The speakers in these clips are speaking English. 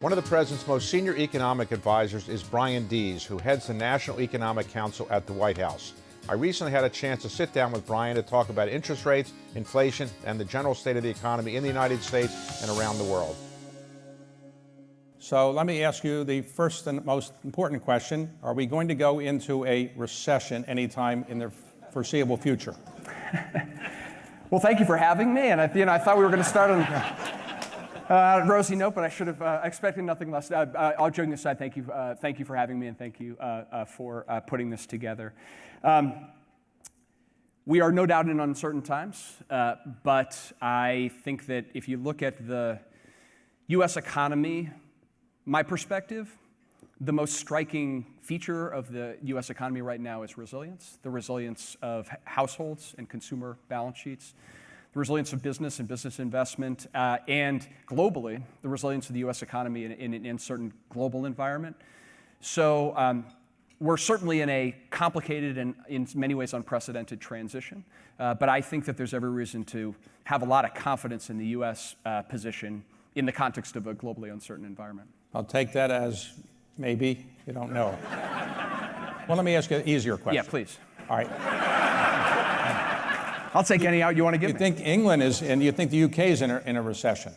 One of the president's most senior economic advisors is براين, who heads the National Economic Council at the White House. I recently had a chance to sit down with براين to talk about interest rates, inflation, and the general state of the economy in the United States and around the world. So let me ask you the first and most important question. Are we going to go into a recession anytime in the foreseeable future? Well, thank you for having me. And I thought we were going to start on a rosy note, but I should have expected nothing less. All joking aside, thank you for having me, and thank you for putting this together. We are no doubt in uncertain times, but I think that if you look at the U.S. economy, my perspective, the most striking feature of the U.S. economy right now is resilience, the resilience of households and consumer balance sheets, the resilience of business and business investment, and globally, the resilience of the U.S. economy in an uncertain global environment. So we're certainly in a complicated and in many ways unprecedented transition, but I think that there's every reason to have a lot of confidence in the U.S. Position in the context of a globally uncertain environment. I'll take that as maybe, you don't know. Well, let me ask you an easier question. Yeah, please. All right. I'll take any out you want to give me. You think England is, and you think the UK is in a recession?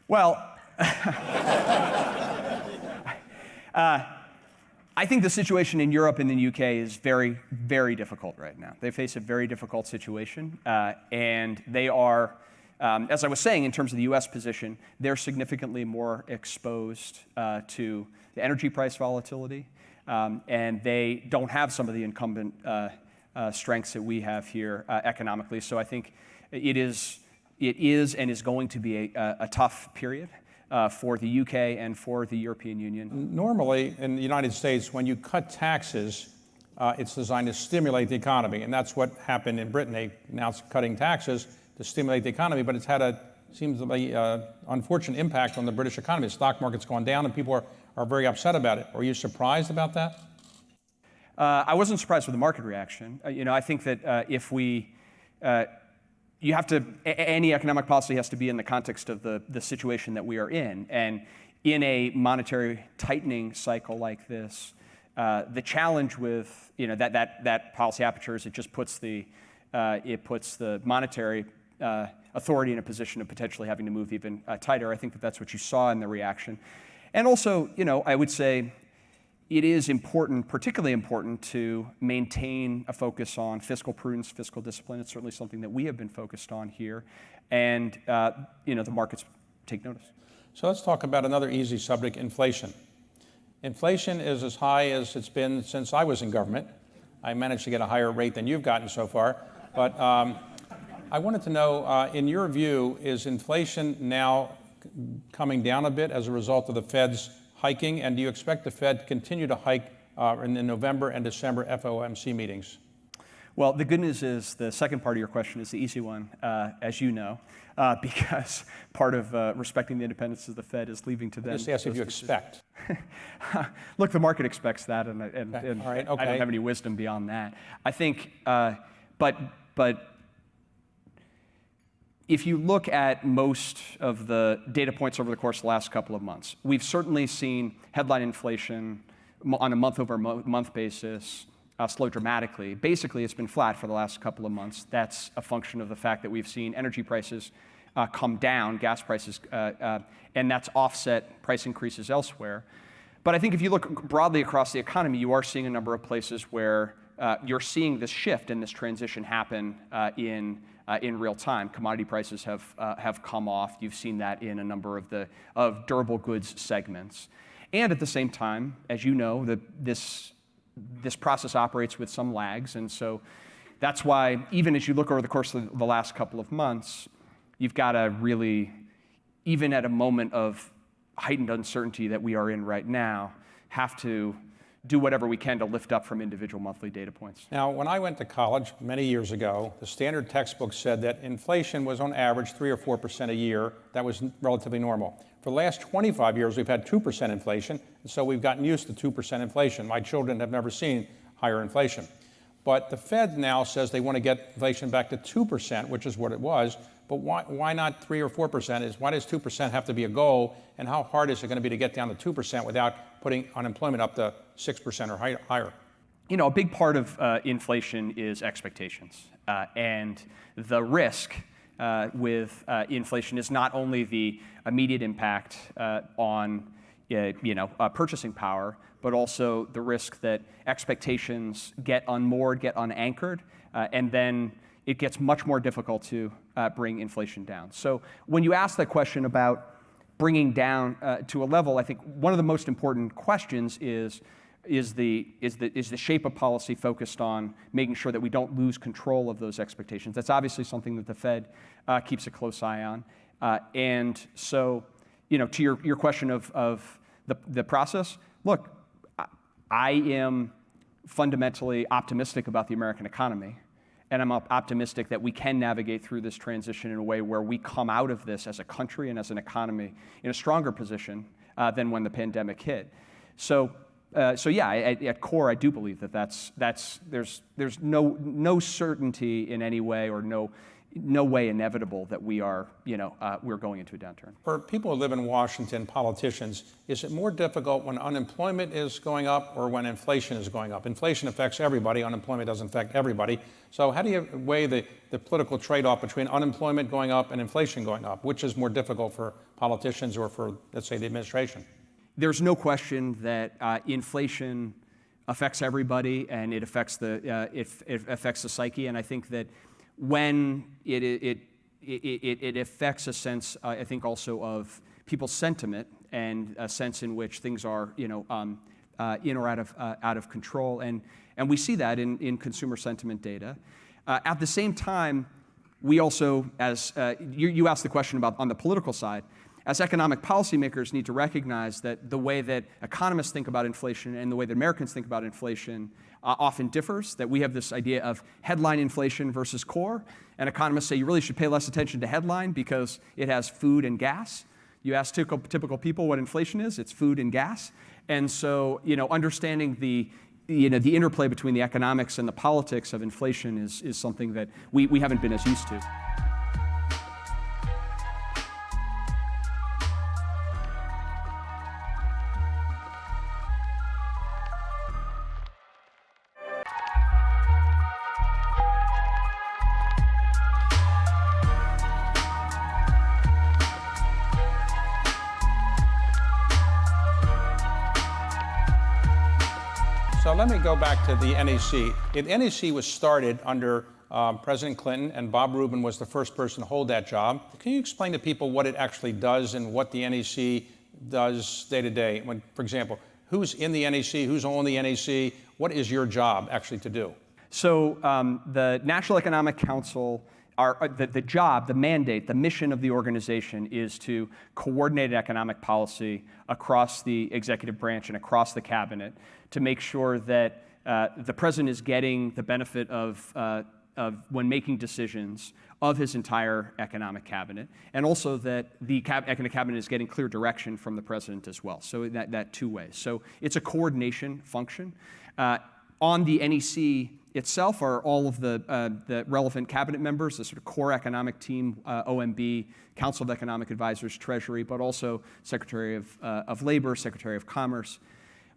Well, I think the situation in Europe and the UK is very, very difficult right now. They face a very difficult situation, and they are, as I was saying, in terms of the US position, they're significantly more exposed to the energy price volatility, and they don't have some of the incumbent strengths that we have here economically. So I think it is and is going to be a tough period for the UK and for the European Union. Normally, in the United States, when you cut taxes, it's designed to stimulate the economy, and that's what happened in Britain. They announced cutting taxes to stimulate the economy, but it's had seems to be unfortunate impact on the British economy. The stock market's gone down, and people are very upset about it. Are you surprised about that? I wasn't surprised with the market reaction. I think that if we, you have to, any economic policy has to be in the context of the situation that we are in. And in a monetary tightening cycle like this, the challenge with that policy aperture is it just puts the monetary authority in a position of potentially having to move even tighter. I think that that's what you saw in the reaction. And also, I would say it is important, particularly important, to maintain a focus on fiscal prudence, fiscal discipline. It's certainly something that we have been focused on here, and the markets take notice. So let's talk about another easy subject: inflation. Inflation is as high as it's been since I was in government. I managed to get a higher rate than you've gotten so far, but I wanted to know, in your view, is inflation now coming down a bit as a result of the Fed's hiking, and do you expect the Fed to continue to hike in the November and December FOMC meetings? Well, the good news is the second part of your question is the easy one, as you know, because part of respecting the independence of the Fed is leaving to them. Just ask if you expect. Look, the market expects that, and All right, okay. I don't have any wisdom beyond that. I think, but if you look at most of the data points over the course of the last couple of months, we've certainly seen headline inflation on a month-over-month basis slow dramatically. Basically, it's been flat for the last couple of months. That's a function of the fact that we've seen energy prices come down, gas prices, and that's offset price increases elsewhere. But I think if you look broadly across the economy, you are seeing a number of places where you're seeing this shift and this transition happen in real time. Commodity prices have come off. You've seen that in a number of durable goods segments. And at the same time, as you know, this process operates with some lags, and so that's why even as you look over the course of the last couple of months, you've got to really, even at a moment of heightened uncertainty that we are in right now, have to do whatever we can to lift up from individual monthly data points. Now, when I went to college many years ago, the standard textbook said that inflation was on average 3 or 4% a year. That was relatively normal. For the last 25 years, we've had 2% inflation, and so we've gotten used to 2% inflation. My children have never seen higher inflation. But the Fed now says they want to get inflation back to 2%, which is what it was. but why not 3 or 4%? Why does 2% have to be a goal, and how hard is it going to be to get down to 2% without putting unemployment up to 6% or higher? You know, a big part of inflation is expectations. And the risk with inflation is not only the immediate impact on purchasing power, but also the risk that expectations get unmoored, get unanchored, and then it gets much more difficult to bring inflation down. So when you ask that question about bringing down to a level, I think one of the most important questions is the shape of policy focused on making sure that we don't lose control of those expectations. That's obviously something that the Fed keeps a close eye on. And so, to your question of the process, look, I am fundamentally optimistic about the American economy, and I'm optimistic that we can navigate through this transition in a way where we come out of this as a country and as an economy in a stronger position than when the pandemic hit. So yeah, at core, I do believe that there's no certainty in any way, or no way inevitable that we're going into a downturn. For people who live in Washington, politicians, is it more difficult when unemployment is going up or when inflation is going up? Inflation affects everybody, unemployment doesn't affect everybody. So how do you weigh the political trade-off between unemployment going up and inflation going up? Which is more difficult for politicians or for, let's say, the administration? There's no question that inflation affects everybody, and it affects it affects the psyche. And I think that when it affects a sense, I think also of people's sentiment and a sense in which things are in or out of control, and we see that in consumer sentiment data. At the same time, we also, as you asked the question about on the political side, as economic policymakers need to recognize that the way that economists think about inflation and the way that Americans think about inflation often differs, that we have this idea of headline inflation versus core, and economists say you really should pay less attention to headline because it has food and gas. You ask typical people what inflation is, it's food and gas. And so, understanding the interplay between the economics and the politics of inflation is something that we haven't been as used to. So let me go back to the NEC. The NEC was started under President Clinton, and Bob Rubin was the first person to hold that job. Can you explain to people what it actually does and what the NEC does day to day? For example, who's in the NEC, who's on the NEC, what is your job actually to do? So the National Economic Council, the mandate, the mission of the organization is to coordinate economic policy across the executive branch and across the cabinet to make sure that the president is getting the benefit of when making decisions of his entire economic cabinet, and also that the economic cabinet is getting clear direction from the president as well. So that two ways. So it's a coordination function. On the NEC itself are all of the relevant cabinet members, the sort of core economic team, OMB, Council of Economic Advisors, Treasury, but also Secretary of Labor, Secretary of Commerce.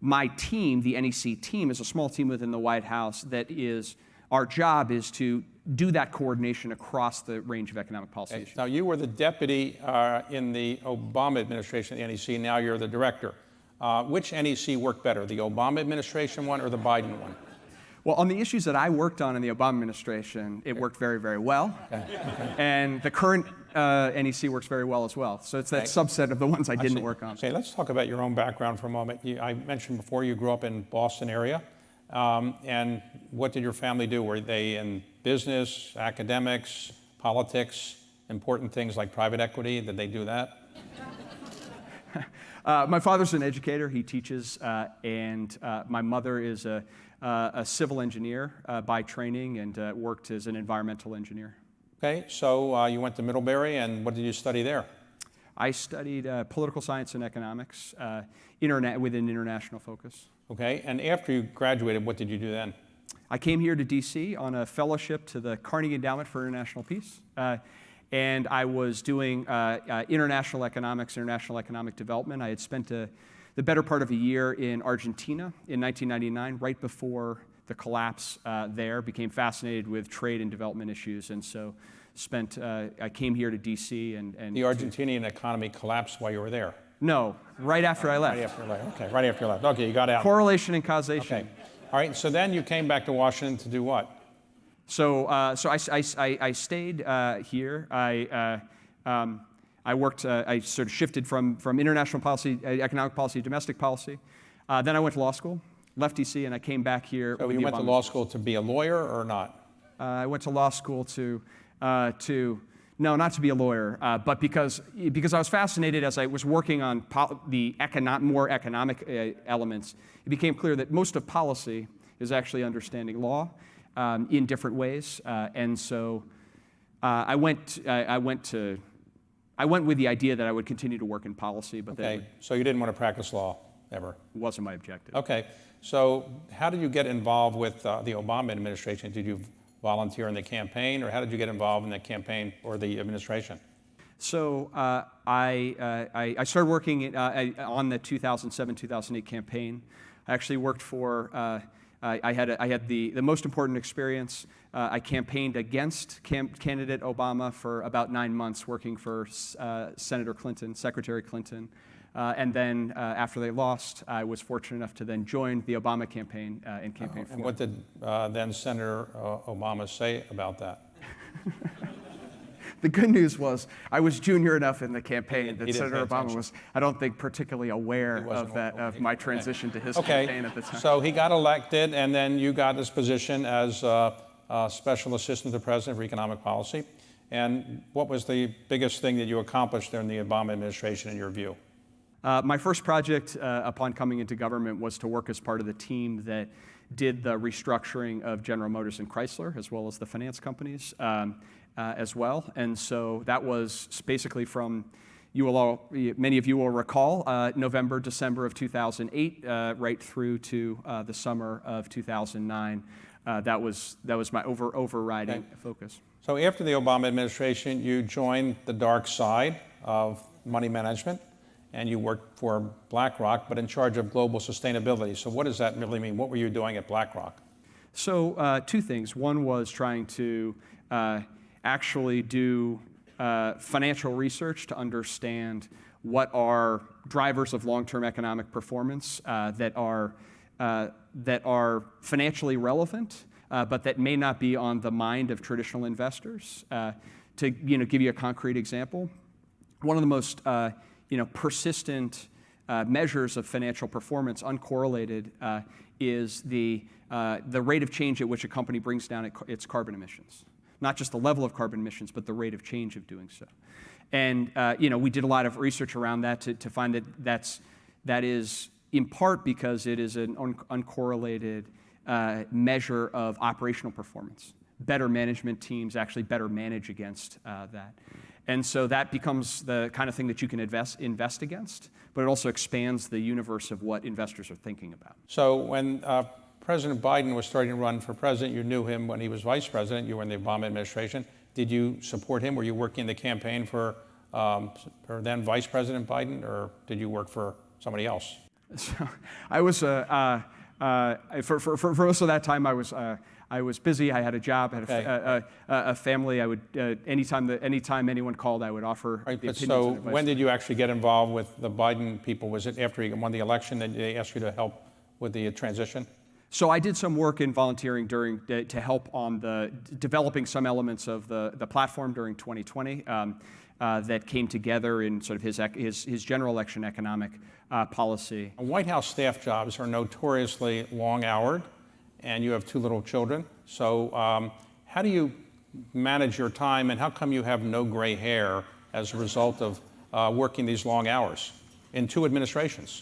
My team, the NEC team, is a small team within the White House that is, our job is to do that coordination across the range of economic policy issues. Now, you were the deputy in the Obama administration at the NEC, now you're the director. Which NEC worked better, the Obama administration one or the Biden one? Well, on the issues that I worked on in the Obama administration, it worked very, very well. Okay. And the current NEC works very well as well. So it's that subset of the ones I didn't work on. Okay, let's talk about your own background for a moment. I mentioned before you grew up in Boston area. And what did your family do? Were they in business, academics, politics, important things like private equity? Did they do that? My father's an educator. He teaches, and my mother is a civil engineer by training and worked as an environmental engineer. Okay, so you went to Middlebury, and what did you study there? I studied political science and economics with an international focus. Okay, and after you graduated, what did you do then? I came here to DC on a fellowship to the Carnegie Endowment for International Peace. and I was doing international economics, international economic development. I had spent the better part of a year in Argentina in 1999, right before the collapse there. Became fascinated with trade and development issues, and so I came here to DC and the Argentinian economy collapsed while you were there. No, right after I left. Right after you left. Okay, right after you left. Okay, you got out. Correlation and causation. Okay. All right, so then you came back to Washington to do what? So I stayed here. I worked. I sort of shifted from international policy, economic policy, to domestic policy. Then I went to law school, left DC, and I came back here. So you went to law school to be a lawyer or not? I went to law school no, not to be a lawyer, but because I was fascinated as I was working on the more economic elements. It became clear that most of policy is actually understanding law in different ways, and so I went with the idea that I would continue to work in policy. But okay, so you didn't want to practice law ever? Wasn't my objective. Okay, so how did you get involved with the Obama administration? Did you volunteer in the campaign, or how did you get involved in the campaign or the administration? So I started working on the 2007-2008 campaign. I actually worked for. I had the most important experience. I campaigned against candidate Obama for about 9 months, working for Senator Clinton, Secretary Clinton. And then after they lost, I was fortunate enough to then join the Obama campaign and campaign for him. And what did then Senator Obama say about that? The good news was I was junior enough in the campaign that Senator Obama was, I don't think, particularly aware of my transition to his campaign at the time. So he got elected, and then you got this position as Special Assistant to the President for Economic Policy. And what was the biggest thing that you accomplished during the Obama administration, in your view? My first project upon coming into government was to work as part of the team that did the restructuring of General Motors and Chrysler, as well as the finance companies as well. And so that was basically from, many of you will recall, November, December of 2008, right through to the summer of 2009. That was my overriding focus. So after the Obama administration, you joined the dark side of money management, and you worked for BlackRock, but in charge of global sustainability. So what does that really mean? What were you doing at BlackRock? So two things. One was trying to actually do financial research to understand what are drivers of long-term economic performance that are financially relevant, but that may not be on the mind of traditional investors. To give you a concrete example, one of the most persistent measures of financial performance, uncorrelated, is the rate of change at which a company brings down its carbon emissions. Not just the level of carbon emissions, but the rate of change of doing so. And we did a lot of research around that to find that is in part because it is an uncorrelated measure of operational performance. Better management teams actually better manage against that. And so that becomes the kind of thing that you can invest against, but it also expands the universe of what investors are thinking about. So when President Biden was starting to run for president, you knew him when he was vice president. You were in the Obama administration. Did you support him? Were you working in the campaign for then Vice President Biden, or did you work for somebody else? So I was for most of that time I was busy. I had a job, I had a family. I would anytime anyone called, I would offer the opinions and advice. When did you actually get involved with the Biden people? Was it after he won the election that they asked you to help with the transition? So I did some work in volunteering to help on developing some elements of the platform during 2020 that came together in sort of his general election economic policy. White House staff jobs are notoriously long-houred, and you have 2 little children. So how do you manage your time, and how come you have no gray hair as a result of working these long hours in 2 administrations?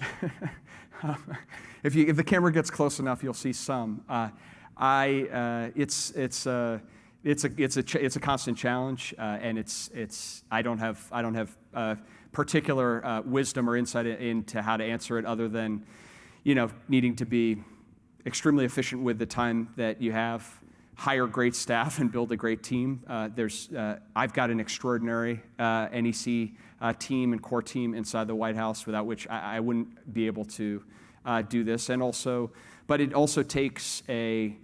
If the camera gets close enough, you'll see some. It's a constant challenge, and I don't have particular wisdom or insight into how to answer it, other than needing to be extremely efficient with the time that you have, hire great staff and build a great team. I've got an extraordinary NEC team and core team inside the White House, without which I wouldn't be able to do this. But it also takes an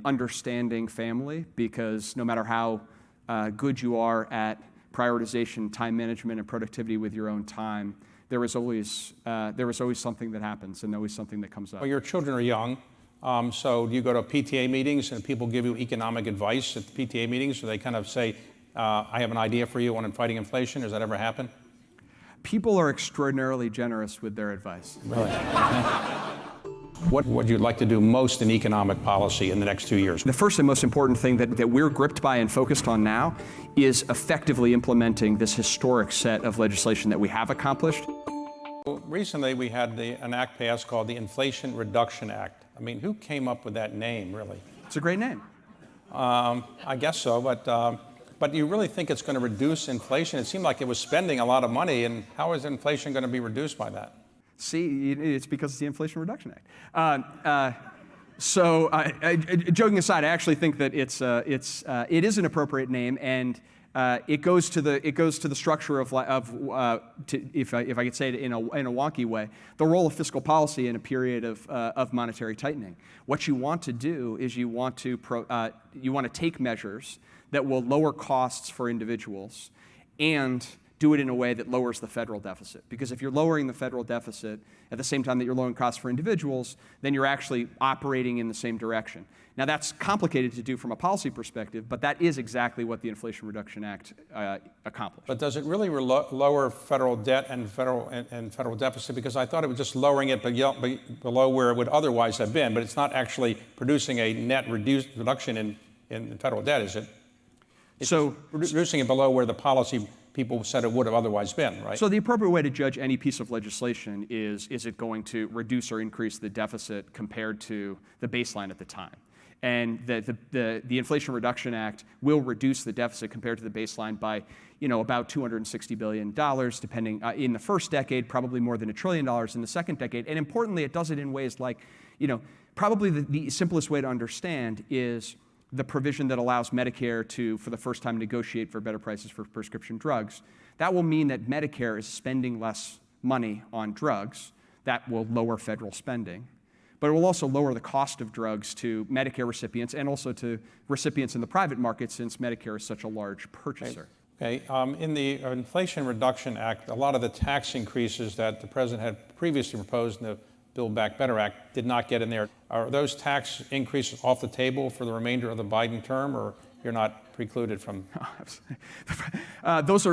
understanding family, because no matter how good you are at prioritization, time management, and productivity with your own time, there is always something that happens and always something that comes up. Well, your children are young, so do you go to PTA meetings and people give you economic advice at the PTA meetings? So they kind of say, I have an idea for you on fighting inflation. Does that ever happen? People are extraordinarily generous with their advice. Really? What would you like to do most in economic policy in the next 2 years? The first and most important thing that we're gripped by and focused on now is effectively implementing this historic set of legislation that we have accomplished. Well, recently we had an act passed called the Inflation Reduction Act. I mean, who came up with that name, really? It's a great name. I guess so, but you really think it's going to reduce inflation? It seemed like it was spending a lot of money, and how is inflation going to be reduced by that? See, it's because it's the Inflation Reduction Act. Joking aside, I actually think that it is an appropriate name, and it goes to the structure of if I could say it in a wonky way, the role of fiscal policy in a period of monetary tightening. What you want to do is you want to take measures that will lower costs for individuals and do it in a way that lowers the federal deficit. Because if you're lowering the federal deficit at the same time that you're lowering costs for individuals, then you're actually operating in the same direction. Now, that's complicated to do from a policy perspective, but that is exactly what the Inflation Reduction Act accomplished. But does it really lower federal debt and federal deficit? Because I thought it was just lowering it below where it would otherwise have been, but it's not actually producing a net reduction in federal debt, is it? It's reducing it below where the policy people said it would have otherwise been, right? So the appropriate way to judge any piece of legislation is it going to reduce or increase the deficit compared to the baseline at the time? And the Inflation Reduction Act will reduce the deficit compared to the baseline by, about $260 billion, depending in the first decade, probably more than $1 trillion in the second decade. And importantly, it does it in ways like, probably the simplest way to understand is the provision that allows Medicare to, for the first time, negotiate for better prices for prescription drugs. That will mean that Medicare is spending less money on drugs. That will lower federal spending. But it will also lower the cost of drugs to Medicare recipients and also to recipients in the private market, since Medicare is such a large purchaser. Okay. In the Inflation Reduction Act, a lot of the tax increases that the president had previously proposed in the Build Back Better Act did not get in there. Are those tax increases off the table for the remainder of the Biden term, or you're not precluded from? Those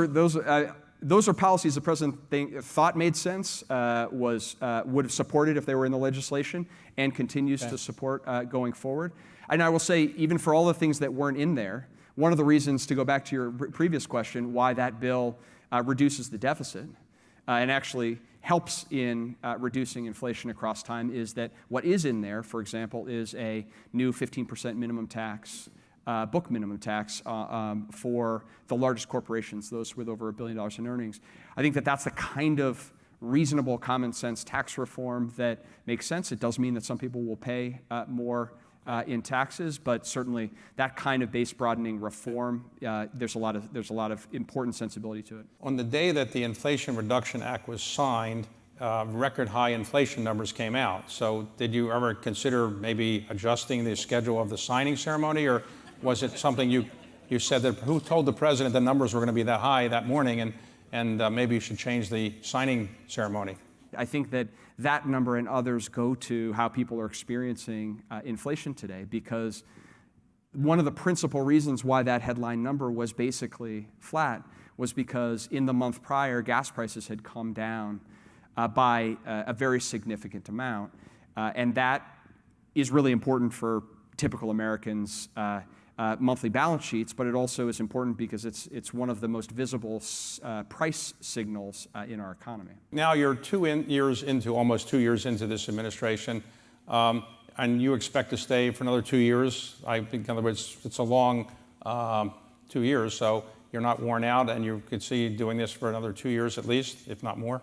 are policies the president thought made sense, would have supported if they were in the legislation, and continues to support going forward. And I will say, even for all the things that weren't in there, one of the reasons, to go back to your previous question, why that bill reduces the deficit and actually helps in reducing inflation across time is that what is in there, for example, is a new 15% minimum tax, book minimum tax for the largest corporations, those with over $1 billion in earnings. I think that that's the kind of reasonable, common sense tax reform that makes sense. It does mean that some people will pay more in taxes, but certainly that kind of base broadening reform, there's a lot of important sensibility to it. On the day that the Inflation Reduction Act was signed, record high inflation numbers came out. So did you ever consider maybe adjusting the schedule of the signing ceremony, or was it something you said that who told the president the numbers were going to be that high that morning, and maybe you should change the signing ceremony? I think that number and others go to how people are experiencing inflation today, because one of the principal reasons why that headline number was basically flat was because in the month prior, gas prices had come down by a very significant amount. And that is really important for typical Americans' monthly balance sheets, but it also is important because it's one of the most visible price signals in our economy. Now you're almost 2 years into this administration, and you expect to stay for another 2 years. I think, in other words, it's a long 2 years, so you're not worn out, and you could see doing this for another 2 years at least, if not more.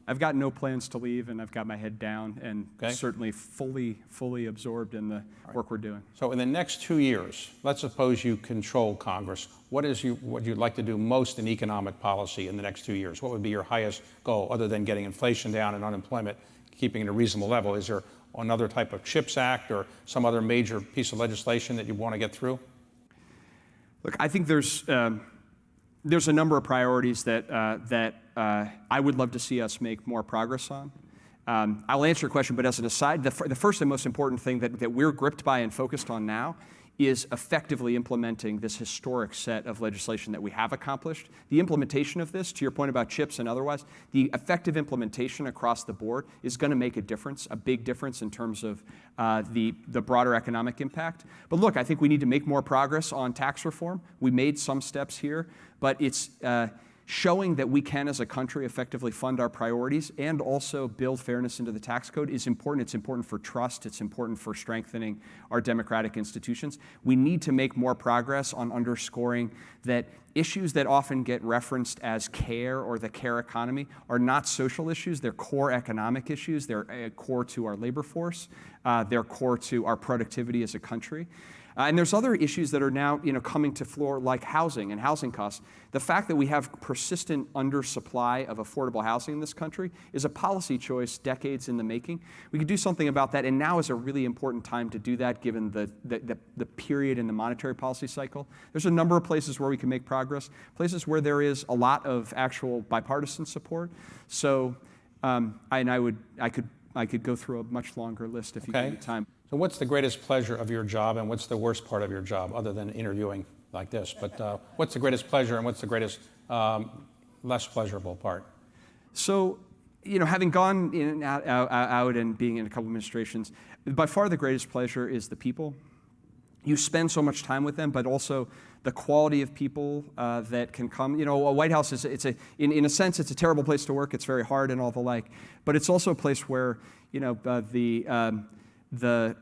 I've got no plans to leave, and I've got my head down, and certainly fully absorbed in the work we're doing. So in the next 2 years, let's suppose you control Congress. What you'd like to do most in economic policy in the next 2 years? What would be your highest goal, other than getting inflation down and unemployment, keeping it at a reasonable level? Is there another type of CHIPS Act or some other major piece of legislation that you want to get through? Look, I think there's a number of priorities that I would love to see us make more progress on. I'll answer your question, but as an aside, the first and most important thing that we're gripped by and focused on now is effectively implementing this historic set of legislation that we have accomplished. The implementation of this, to your point about chips and otherwise, the effective implementation across the board is going to make a difference, a big difference in terms of the broader economic impact. But look, I think we need to make more progress on tax reform. We made some steps here, but it's showing that we can, as a country, effectively fund our priorities and also build fairness into the tax code is important. It's important for trust. It's important for strengthening our democratic institutions. We need to make more progress on underscoring that issues that often get referenced as care or the care economy are not social issues. They're core economic issues. They're core to our labor force. They're core to our productivity as a country. And there's other issues that are now coming to floor, like housing and housing costs. The fact that we have persistent undersupply of affordable housing in this country is a policy choice decades in the making. We could do something about that, and now is a really important time to do that given the period in the monetary policy cycle. There's a number of places where we can make progress, places where there is a lot of actual bipartisan support. So I could go through a much longer list if you give me time. So what's the greatest pleasure of your job, and what's the worst part of your job, other than interviewing like this? But what's the greatest pleasure, and what's the greatest less pleasurable part? So, having gone in and out and being in a couple of administrations, by far the greatest pleasure is the people. You spend so much time with them, but also the quality of people that can come. A White House is in a sense it's a terrible place to work. It's very hard and all the like, but it's also a place where the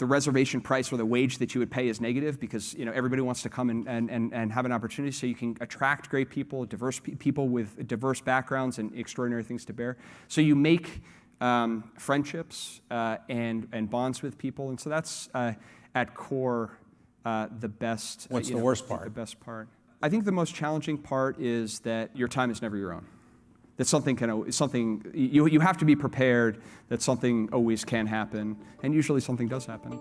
reservation price or the wage that you would pay is negative because everybody wants to come and have an opportunity. So you can attract great people, diverse people with diverse backgrounds and extraordinary things to bear. So you make friendships and bonds with people, and so that's at core the best. What's the worst part? The best part. I think the most challenging part is that your time is never your own. That you have to be prepared that something always can happen, and usually something does happen.